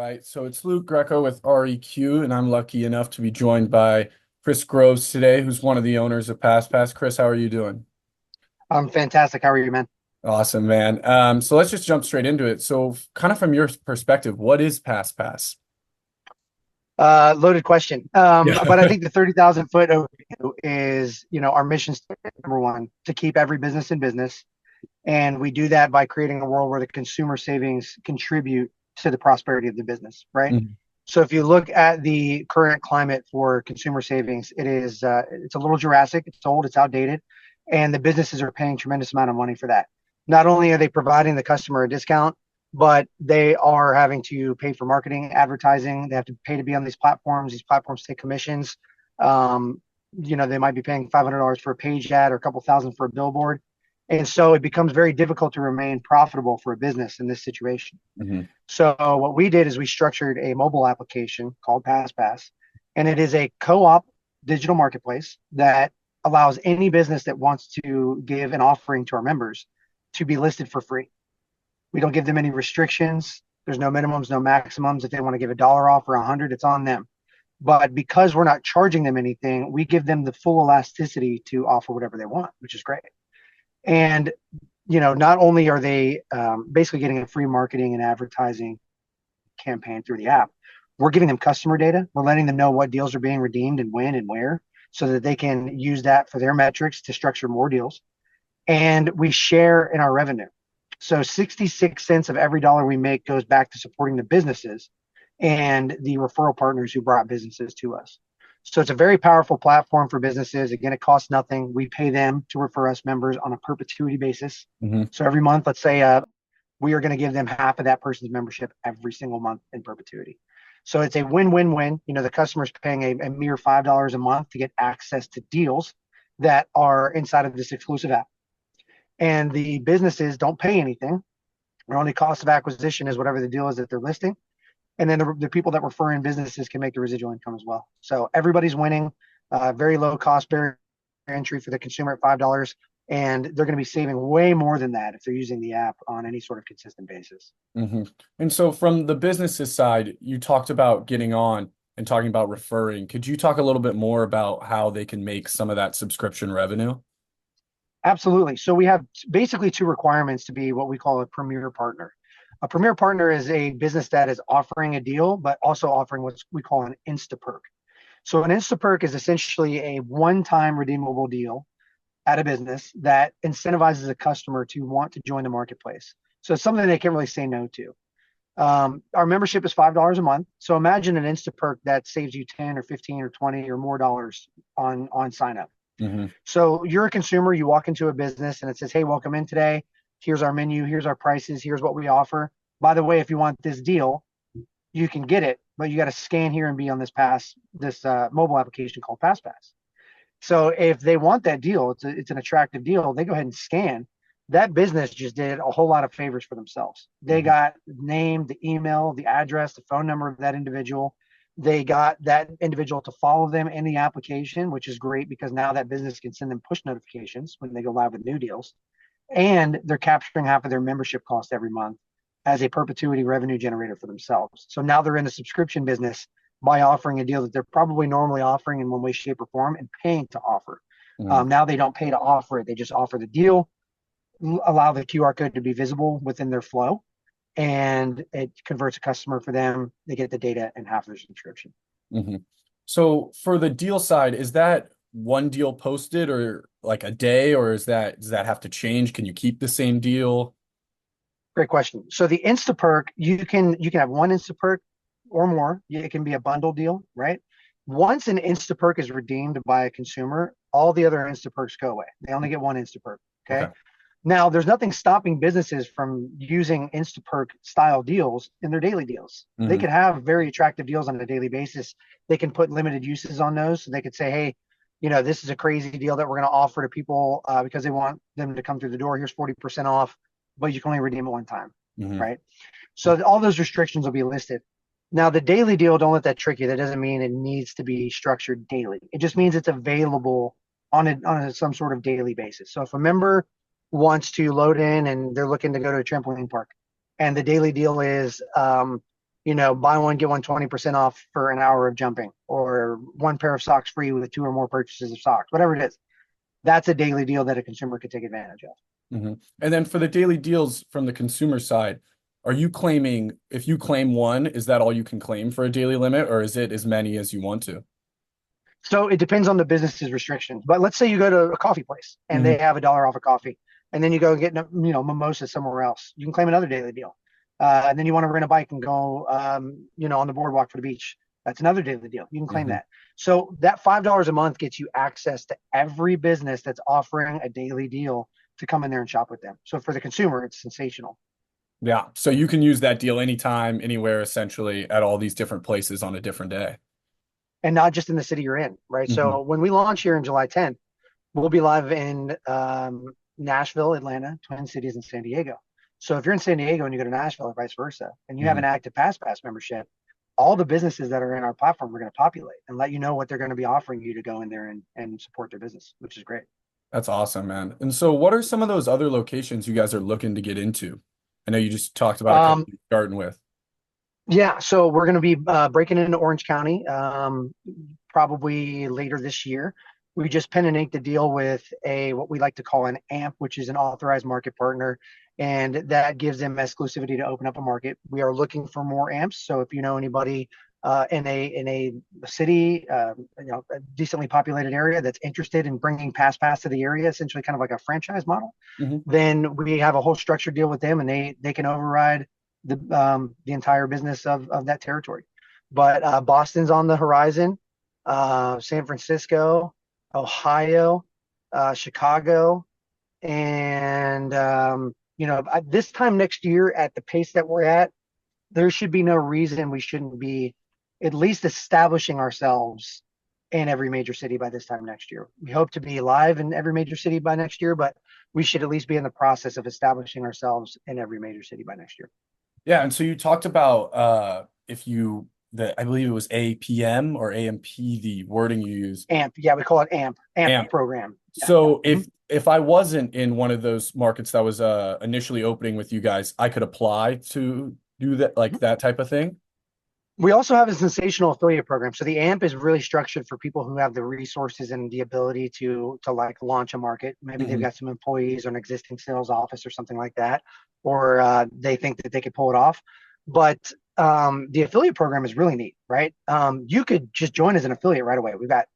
right. So it's Luke Greco with REQ, and I'm lucky enough to be joined by Kris today, who's one of the owners of PassPass. Kris, how are you doing? I'm fantastic. How are you, man? Awesome, man. So let's just jump straight into it. So, kind of from your perspective, what is PassPass? Loaded question. Yeah. But I think the 30,000 foot overview is, our mission statement, number one, to keep every business in business. And we do that by creating a world where the consumer savings contribute to the prosperity of the business, right? Mhm. So if you look at the current climate for consumer savings, it's a little Jurassic, it's old, it's outdated, and the businesses are paying tremendous amount of money for that. Not only are they providing the customer a discount, but they are having to pay for marketing, advertising. They have to pay to be on these platforms. These platforms take commissions. Um, they might be paying $500 for a page ad or a couple thousand for a billboard. And so it becomes very difficult to remain profitable for a business in this situation. Mhm. So what we did is we structured a mobile application called PassPass, and it is a co-op digital marketplace that allows any business that wants to give an offering to our members to be listed for free. We don't give them any restrictions. There's no minimums, no maximums. If they want to give $1 off or 100, it's on them. But because we're not charging them anything, we give them the full elasticity to offer whatever they want, which is great. And not only are they basically getting a free marketing and advertising campaign through the app, we're giving them customer data. We're letting them know what deals are being redeemed and when and where, so that they can use that for their metrics to structure more deals. And we share in our revenue. So 66 cents of every dollar we make goes back to supporting the businesses and the referral partners who brought businesses to us. So it's a very powerful platform for businesses. Again, it costs nothing. We pay them to refer us members on a perpetuity basis. Mhm. So every month, let's say we are going to give them half of that person's membership every single month in perpetuity. So it's a win-win-win. The customer's paying a mere $5 a month to get access to deals that are inside of this exclusive app. And the businesses don't pay anything. Their only cost of acquisition is whatever the deal is that they're listing. And then the people that refer in businesses can make the residual income as well. So everybody's winning. Very low cost barrier entry for the consumer at $5, and they're going to be saving way more than that if they're using the app on any sort of consistent basis. Mhm. And so, from the businesses side, you talked about getting on and talking about referring. Could you talk a little bit more about how they can make some of that subscription revenue? Absolutely. So we have basically two requirements to be what we call a premier partner. A premier partner is a business that is offering a deal, but also offering what we call an Instaperk. So an Instaperk is essentially a one-time redeemable deal at a business that incentivizes a customer to want to join the marketplace. So it's something they can't really say no to. Our membership is $5 a month. So imagine an Instaperk that saves you 10 or 15 or 20 or more dollars on sign up. Hmm. So you're a consumer, you walk into a business and it says, "Hey, welcome in today. Here's our menu, here's our prices, here's what we offer. By the way, if you want this deal, you can get it, but you got to scan here and be on this mobile application called PassPass." So if they want that deal, it's an attractive deal. They go ahead and scan. That business just did a whole lot of favors for themselves. They Hmm. got the name, the email, the address, the phone number of that individual. They got that individual to follow them in the application, which is great because now that business can send them push notifications when they go live with new deals. And they're capturing half of their membership cost every month as a perpetuity revenue generator for themselves. So now they're in the subscription business by offering a deal that they're probably normally offering in one way, shape, or form and paying to offer. Hmm. Now they don't pay to offer it; they just offer the deal, allow the QR code to be visible within their flow, and it converts a customer for them. They get the data and half their subscription. Hmm. So for the deal side, is that one deal posted or like a day, or does that have to change? Can you keep the same deal? Great question. So the Instaperk, you can have one Instaperk or more. It can be a bundle deal, right? Once an Instaperk is redeemed by a consumer, all the other Instaperks go away. They only get one Instaperk. Okay. Okay. Now, there's nothing stopping businesses from using Instaperk style deals in their daily deals. They Hmm. could have very attractive deals on a daily basis. They can put limited uses on those. So they could say, "Hey, this is a crazy deal that we're going to offer to people because they want them to come through the door. Here's 40% off, but you can only redeem it one time." Hmm. Right. So all those restrictions will be listed. Now, the daily deal, don't let that trick you. That doesn't mean it needs to be structured daily. It just means it's available some sort of daily basis. So if a member wants to load in and they're looking to go to a trampoline park, and the daily deal is buy one, get one 20% off for an hour of jumping, or one pair of socks free with two or more purchases of socks, whatever it is. That's a daily deal that a consumer could take advantage of. And then for the daily deals from the consumer side, are you claiming if you claim one, is that all you can claim for a daily limit, or is it as many as you want to? So it depends on the business's restrictions. But let's say you go to a coffee place and Hmm. they have $1 off a coffee, and then you go get mimosa somewhere else. You can claim another daily deal. And then you want to rent a bike and go on the boardwalk for the beach. That's another daily deal. You can claim Hmm. that. So that $5 a month gets you access to every business that's offering a daily deal to come in there and shop with them. So for the consumer, it's sensational. Yeah. So you can use that deal anytime, anywhere, essentially, at all these different places on a different day. And not just in the city you're in, right? Hmm. So when we launch here in July 10th, we'll be live in Nashville, Atlanta, Twin Cities, and San Diego. So if you're in San Diego and you go to Nashville or vice versa, and you have Hmm. an active PassPass membership, all the businesses that are in our platform are going to populate and let you know what they're going to be offering you to go in there and support their business, which is great. That's awesome, man. And so what are some of those other locations you guys are looking to get into? I know you just talked about a couple Um, you're starting with. yeah, so we're going to be breaking into Orange County probably later this year. We just pen and inked a deal with a what we like to call an AMP, which is an authorized market partner, and that gives them exclusivity to open up a market. We are looking for more AMPs, so if you know anybody in a city, a decently populated area that's interested in bringing PassPass to the area, essentially kind of like a franchise model, Hmm. then we have a whole structured deal with them, and they can override the entire business of that territory. But Boston's on the horizon, San Francisco, Ohio, Chicago, and this time next year at the pace that we're at, there should be no reason we shouldn't be at least establishing ourselves in every major city by this time next year. We hope to be live in every major city by next year, but we should at least be in the process of establishing ourselves in every major city by next year. Yeah, and so you talked about if you the I believe it was APM or AMP, the wording you use. AMP, yeah, we call it AMP AMP. program. Yeah. So Mhm. if I wasn't in one of those markets that was initially opening with you guys, I could apply to do that like that type of thing. We also have a sensational affiliate program. So the AMP is really structured for people who have the resources and the ability to like launch a market. Maybe they've Hmm. got some employees or an existing sales office or something like that, or they think that they could pull it off. But the affiliate program is really neat, right? You could just join as an affiliate right away. We've got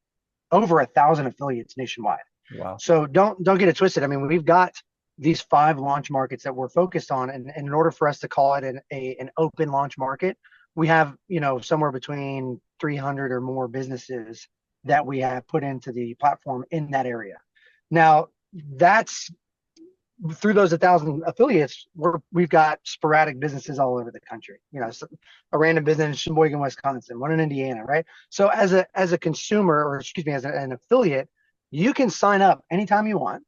over 1,000 affiliates nationwide. Wow. So don't get it twisted. I mean, we've got these 5 launch markets that we're focused on, and in order for us to call it an open launch market, we have somewhere between 300 or more businesses that we have put into the platform in that area. Now that's through those 1,000 affiliates, we've got sporadic businesses all over the country. A random business in Sheboygan, Wisconsin, one in Indiana, right? So as a consumer, or excuse me, as an affiliate, you can sign up anytime you want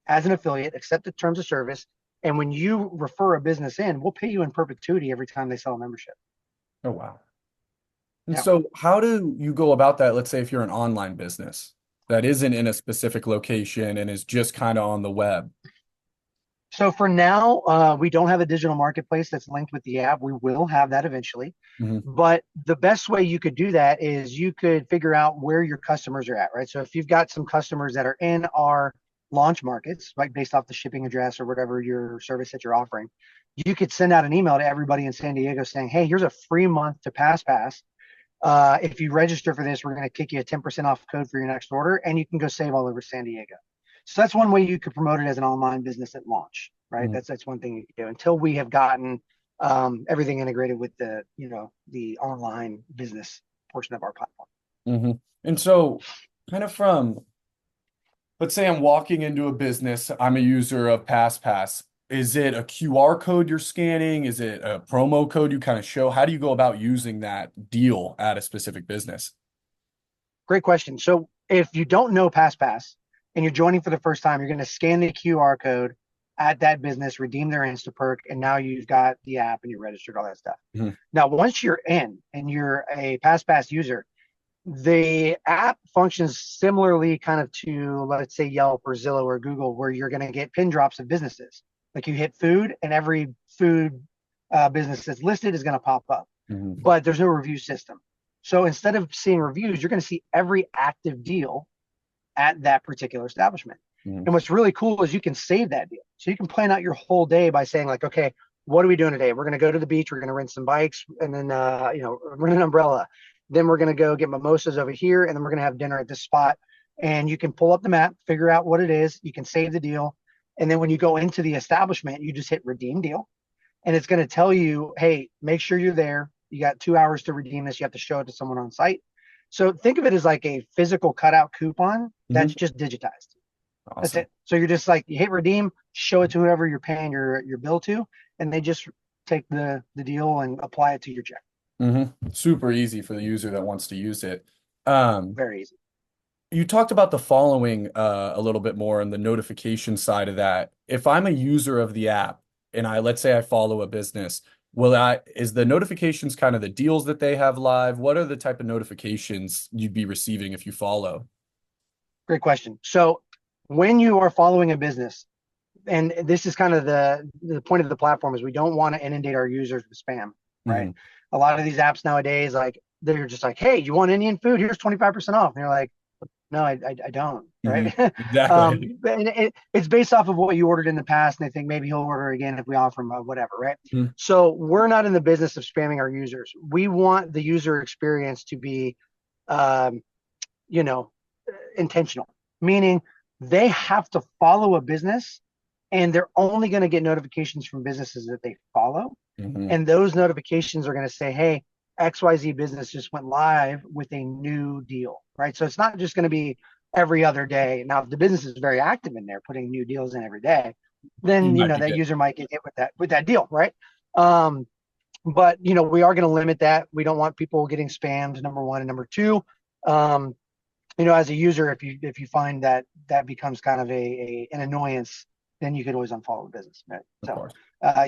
as an affiliate, accept the terms of service, and when you refer a business in, we'll pay you in perpetuity every time they sell a membership. Oh, wow. And Yeah. so how do you go about that? Let's say if you're an online business that isn't in a specific location and is just kind of on the web. So for now, we don't have a digital marketplace that's linked with the app. We will have that eventually. Hmm. But the best way you could do that is you could figure out where your customers are at, right? So if you've got some customers that are in our launch markets, like based off the shipping address or whatever your service that you're offering, you could send out an email to everybody in San Diego saying, hey, here's a free month to PassPass. If you register for this, we're going to kick you a 10% off code for your next order, and you can go save all over San Diego. So that's one way you could promote it as an online business at launch, right? Hmm. That's one thing you could do until we have gotten everything integrated with the online business portion of our platform. Hmm. And so kind of from, let's say I'm walking into a business, I'm a user of PassPass. Is it a QR code you're scanning? Is it a promo code you kind of show? How do you go about using that deal at a specific business? Great question. So if you don't know PassPass and you're joining for the first time, you're going to scan the QR code at that business, redeem their Instaperk, and now you've got the app and you're registered, all that stuff. Mhm. Now, once you're in and you're a PassPass user, the app functions similarly kind of to, let's say, Yelp or Zillow or Google, where you're going to get pin drops of businesses. Like you hit food, and every food business that's listed is going to pop up. Hmm. but there's no review system. So instead of seeing reviews, you're going to see every active deal at that particular establishment. Hmm. And what's really cool is you can save that deal. So you can plan out your whole day by saying like, okay, what are we doing today? We're going to go to the beach. We're going to rent some bikes and then, rent an umbrella. Then we're going to go get mimosas over here. And then we're going to have dinner at this spot. And you can pull up the map, figure out what it is. You can save the deal. And then when you go into the establishment, you just hit redeem deal. And it's going to tell you, hey, make sure you're there. You got 2 hours to redeem this. You have to show it to someone on site. So think of it as like a physical cutout coupon Hmm. that's just digitized. That's Awesome. it. So you're just like you hit redeem, show it to whoever you're paying your bill to, and they just take the deal and apply it to your check. Hmm. Super easy for the user that wants to use it. Um, Very easy. you talked about the following a little bit more on the notification side of that. If I'm a user of the app and let's say I follow a business, is the notifications kind of the deals that they have live? What are the type of notifications you'd be receiving if you follow? Great question. So when you are following a business, and this is kind of the point of the platform is we don't want to inundate our users with spam, right? Hmm. A lot of these apps nowadays, like they're just like, hey, you want Indian food? Here's 25% off. And you're like, no, I don't, Hmm. right? Exactly. It's based off of what you ordered in the past, and they think maybe he'll order again if we offer him whatever, right? Mhm. So we're not in the business of spamming our users. We want the user experience to be, um, you know, intentional, meaning they have to follow a business, and they're only going to get notifications from businesses that they follow, Hmm. and those notifications are going to say, hey, XYZ business just went live with a new deal, right? So it's not just going to be every other day. Now, if the business is very active in there, putting new deals in every day, You then might be that good. user might get hit with that deal, right? Um, but we are going to limit that. We don't want people getting spammed. Number one, and number two, um, as a user, if you find that that becomes kind of an annoyance, then you could always unfollow the business, right? Of So course.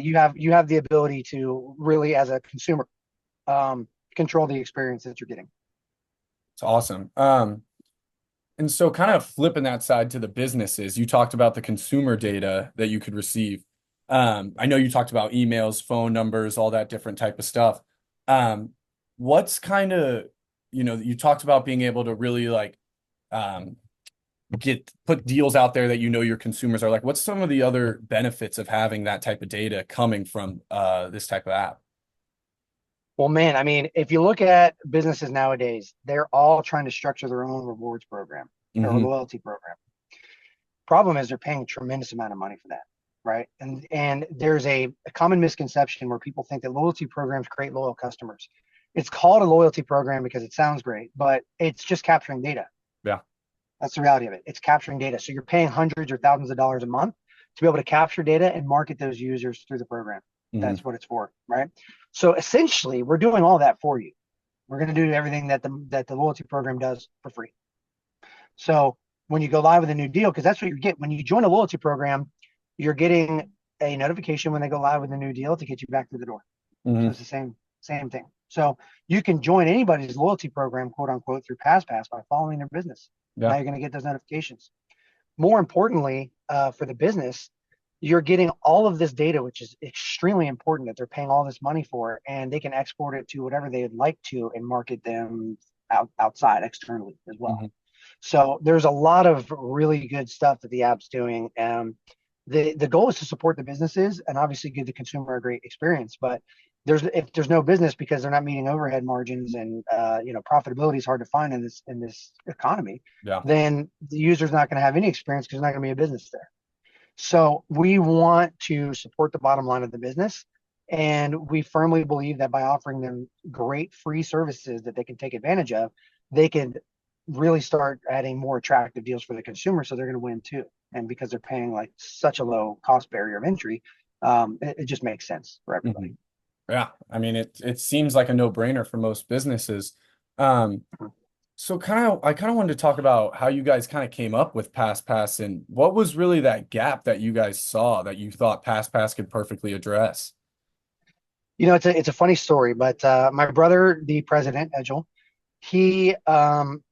you have the ability to really, as a consumer, control the experience that you're getting. It's awesome. And so kind of flipping that side to the businesses, you talked about the consumer data that you could receive. I know you talked about emails, phone numbers, all that different type of stuff. Um, what's kind of, you talked about being able to really like um, put deals out there that your consumers are like. What's some of the other benefits of having that type of data coming from this type of app? Well, man, I mean, if you look at businesses nowadays, they're all trying to structure their own rewards program or Hmm. loyalty program. Problem is they're paying a tremendous amount of money for that, right? And there's a common misconception where people think that loyalty programs create loyal customers. It's called a loyalty program because it sounds great, but it's just capturing data. Yeah. That's the reality of it. It's capturing data. So you're paying hundreds or thousands of dollars a month to be able to capture data and market those users through the program. Hmm. That's what it's for, right? So essentially, we're doing all that for you. We're going to do everything that the loyalty program does for free. So when you go live with a new deal, because that's what you get when you join a loyalty program, you're getting a notification when they go live with a new deal to get you back through the door. So Hmm. it's the same thing. So you can join anybody's loyalty program, quote unquote, through PassPass by following their business. Now Yeah. you're going to get those notifications. More importantly, for the business, you're getting all of this data, which is extremely important that they're paying all this money for, and they can export it to whatever they would like to and market them outside externally as well. Hmm. So there's a lot of really good stuff that the app's doing. The goal is to support the businesses and obviously give the consumer a great experience. But if there's no business because they're not meeting overhead margins and profitability is hard to find in this economy, Yeah. then the user's not going to have any experience because there's not going to be a business there. So we want to support the bottom line of the business. And we firmly believe that by offering them great free services that they can take advantage of, they can really start adding more attractive deals for the consumer. So they're going to win too. And because they're paying like such a low cost barrier of entry, it just makes sense for everybody. Hmm. Yeah, I mean it seems like a no-brainer for most businesses. Um, so I kind of wanted to talk about how you guys kind of came up with PassPass and what was really that gap that you guys saw that you thought PassPass could perfectly address. It's a funny story, but my brother, the president, Edgel, he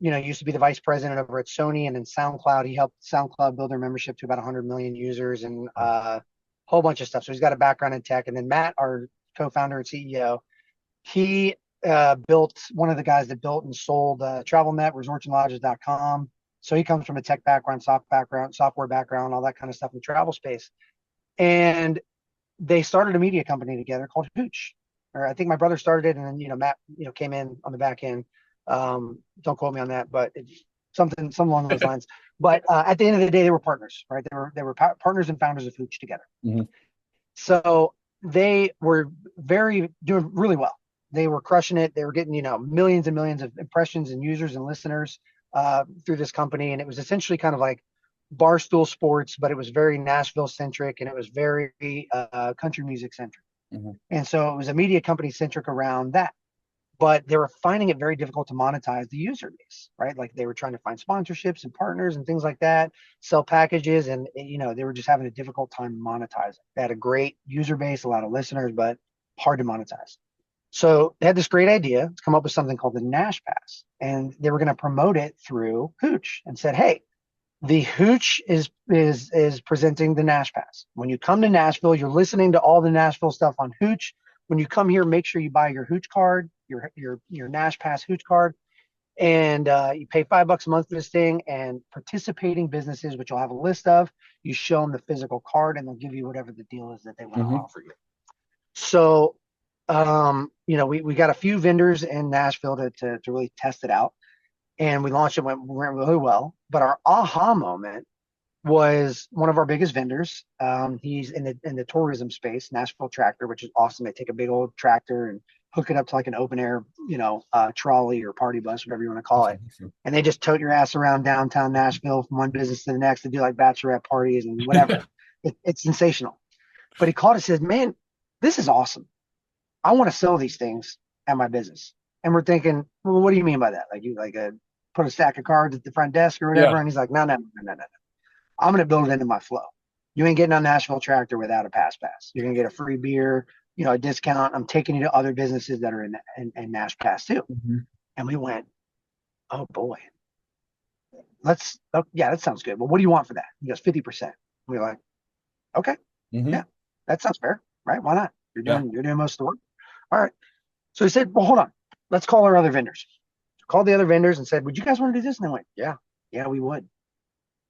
used to be the vice president over at Sony and then SoundCloud. He helped SoundCloud build their membership to about 100 million users and a whole bunch of stuff. So he's got a background in tech. And then Matt, our co-founder and CEO, He built one of the guys that built and sold TravelNet, resortsandlodges.com. So he comes from a tech background, software background, all that kind of stuff in the travel space. And they started a media company together called Hooch. Or I think my brother started it, and then Matt came in on the back end. Don't quote me on that, but it's something along those lines. But at the end of the day, they were partners, right? They were partners and founders of Hooch together. Hmm. So they were doing really well. They were crushing it. They were getting millions and millions of impressions and users and listeners through this company, and it was essentially kind of like Barstool Sports, but it was very Nashville centric, and it was very country music centric. Hmm. And so it was a media company centric around that. But they were finding it very difficult to monetize the user base, right? Like they were trying to find sponsorships and partners and things like that, sell packages, and they were just having a difficult time monetizing. They had a great user base, a lot of listeners, but hard to monetize. So they had this great idea to come up with something called the Nash Pass, and they were going to promote it through Hooch, and said, "Hey, the Hooch is presenting the Nash Pass. When you come to Nashville, you're listening to all the Nashville stuff on Hooch. When you come here, make sure you buy your Hooch card, your Nash Pass Hooch card, and you pay $5 a month for this thing. And participating businesses, which you'll have a list of, you show them the physical card, and they'll give you whatever the deal is that they want to Hmm. offer you." So, we got a few vendors in Nashville to really test it out, and we launched it, went really well. But our aha moment was one of our biggest vendors. He's in the tourism space, Nashville Tractor, which is awesome. They take a big old tractor and hook it up to like an open air, trolley or party bus, whatever you want to call That's it. awesome. And they just tote your ass around downtown Nashville from one business to the next to do like bachelorette parties and whatever. It's sensational. But he called and said, "Man, this is awesome. I want to sell these things at my business." And we're thinking, "Well, what do you mean by that? Like you put a stack of cards at the front desk or whatever?" Yeah. And he's like, "No, no, no, no, no. I'm going to build it into my flow. You ain't getting on Nashville Tractor without a PassPass. You're going to get a free beer, a discount. I'm taking you to other businesses that are in Nash Pass too." Hmm. And we went, "Oh boy, yeah, that sounds good. Well, what do you want for that?" He goes, 50%. We were like, "Okay, Hmm. yeah, that sounds fair, right? Why not? You're Yeah. doing most of the work. All right." So he said, "Well, hold on. Let's call our other vendors." Called the other vendors and said, "Would you guys want to do this?" And they went, "Yeah, yeah, we would."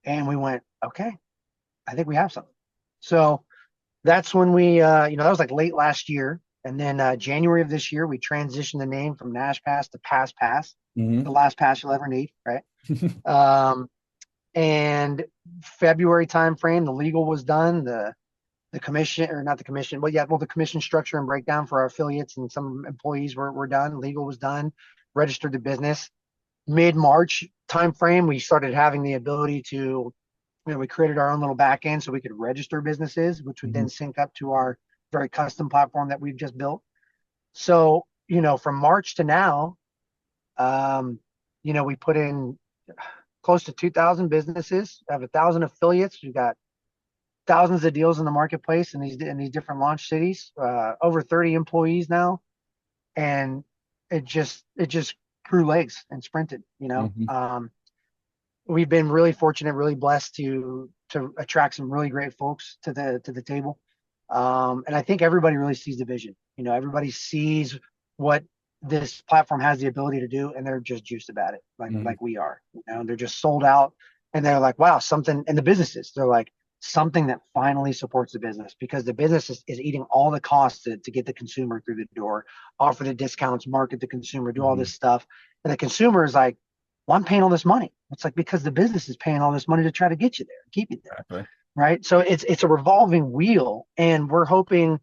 And we went, "Okay, I think we have something." So that's when that was like late last year. And then January of this year, we transitioned the name from Nash Pass to Pass Pass, Hmm. the last pass you'll ever need, right? Um, and February timeframe, the legal was done, the commission, or not the commission, but yeah, well, the commission structure and breakdown for our affiliates and some employees were done. Legal was done, registered the business. Mid-March timeframe, we started having the ability to, we created our own little back end so we could register businesses, which would Hmm. then sync up to our very custom platform that we've just built. So, from March to now, um, we put in close to 2,000 businesses, have 1,000 affiliates. We've got thousands of deals in the marketplace in these different launch cities, over 30 employees now. And it just grew legs and sprinted, Hmm. we've been really fortunate, really blessed to attract some really great folks to the table. And I think everybody really sees the vision. Everybody sees what this platform has the ability to do, and they're just juiced about it, like Hmm. like we are. They're just sold out, and they're like, "Wow, something." And the businesses, they're like, something that finally supports the business, because the business is eating all the costs to get the consumer through the door, offer the discounts, market the consumer, do all Hmm. this stuff, and the consumer is like, "Well, I'm paying all this money." It's like, because the business is paying all this money to try to get you there, keep you there, Exactly. right? So it's a revolving wheel, and we're hoping,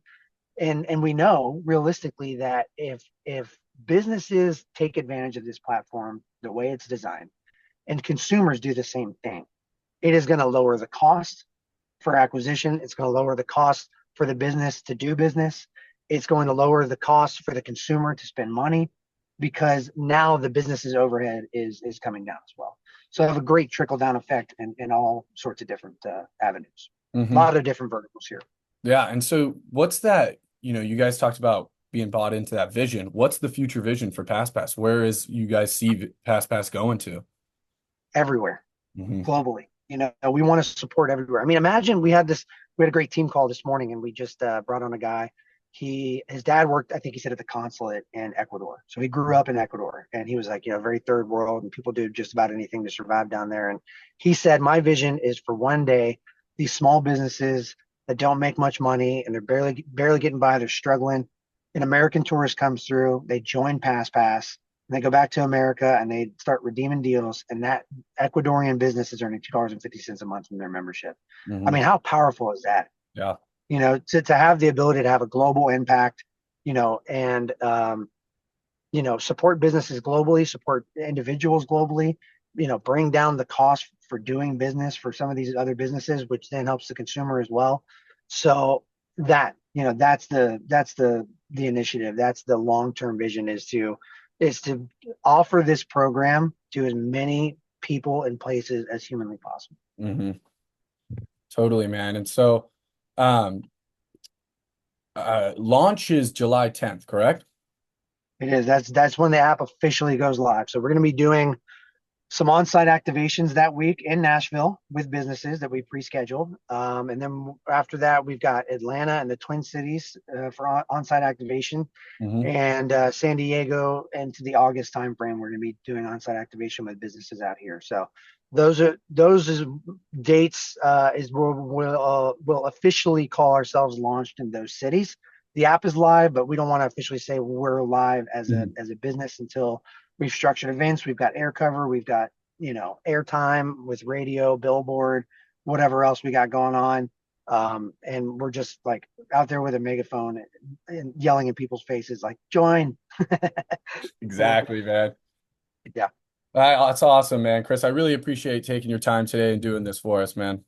and we know realistically that if businesses take advantage of this platform the way it's designed, and consumers do the same thing, it is going to lower the cost for acquisition. It's going to lower the cost for the business to do business. It's going to lower the cost for the consumer to spend money, because now the business's overhead is coming down as well. So I have a great trickle down effect in all sorts of different avenues. A Hmm. lot of different verticals here. Yeah. And so what's that, you guys talked about being bought into that vision. What's the future vision for PassPass? Where is you guys see PassPass going to? Everywhere, Hmm. globally. We want to support everywhere. I mean, imagine we had a great team call this morning, and we just brought on a guy. his dad worked, I think he said, at the consulate in Ecuador. So he grew up in Ecuador, and he was like, very third world, and people do just about anything to survive down there. And he said, my vision is for one day these small businesses that don't make much money and they're barely getting by, they're struggling. An American tourist comes through, they join PassPass, and they go back to America and they start redeeming deals, and that Ecuadorian business is earning $2.50 a month from their membership. I Hmm. mean, how powerful is that? Yeah. To have the ability to have a global impact, and support businesses globally, support individuals globally, bring down the cost for doing business for some of these other businesses, which then helps the consumer as well. So that's the initiative. That's the long-term vision, is to offer this program to as many people and places as humanly possible. Hmm. Totally, man. And so, um, launch is July 10th, correct? It is. That's when the app officially goes live. So we're going to be doing some on-site activations that week in Nashville with businesses that we pre-scheduled. And then after that, we've got Atlanta and the Twin Cities for on-site activation, Hmm. and San Diego into the August timeframe. We're going to be doing on-site activation with businesses out here. So those dates is where we'll officially call ourselves launched in those cities. The app is live, but we don't want to officially say we're live as a Hmm. as a business until we've structured events. We've got air cover. We've got airtime with radio, billboard, whatever else we got going on. And we're just like out there with a megaphone and yelling in people's faces like join. So Exactly, man. yeah. That's awesome, man. Kris, I really appreciate taking your time today and doing this for us, man.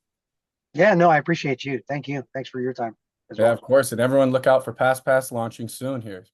Yeah, no, I appreciate you. Thank you. Thanks for your time as Yeah, well. of course. And everyone look out for PassPass launching soon here.